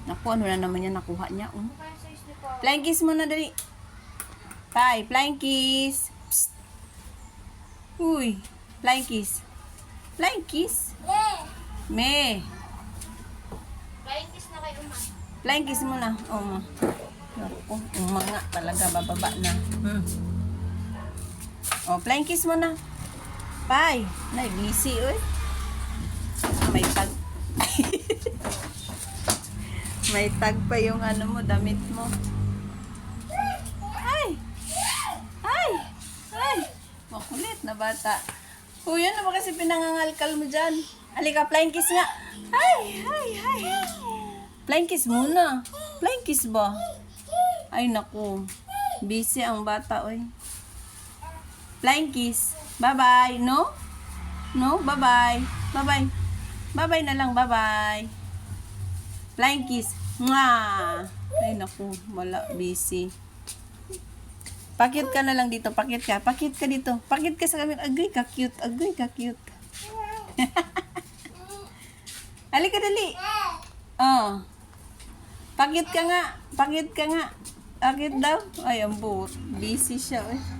Naku, ano na naman yan nakuha niya. Flying kiss muna, dali. Tay, flying kiss. Psst. Uy, flying kiss. Flying kiss. Me. Flying kiss na kay Uma. Flying kiss muna. Oh, ma. Naku, nga talaga, bababa na. Oh, flying kiss muna. Bye. Nay, busy, uy. May tag. May tag pa yung ano mo, damit mo. Ay! Ay! Ay! Makulit na bata. Uy, ano ba kasi pinangangalkal mo dyan? Halika, flying kiss nga. Ay! Ay! Ay! Flying kiss muna. Flying kiss ba? Ay, naku. Busy ang bata, uy. Flying kiss. Bye-bye. No? No? Bye-bye. Bye-bye. Bye-bye na lang. Bye-bye. Flying kiss. Mwah! Ay, naku. Wala. Busy. Pakit ka na lang dito. Pakit ka. Pakit ka dito. Pakit ka sa camera. Agay ka cute. Agay ka cute. Halika, dali. Oh. Pakit ka nga. Pakit ka nga. Pakit daw. Ay, ang buot. Busy siya, eh.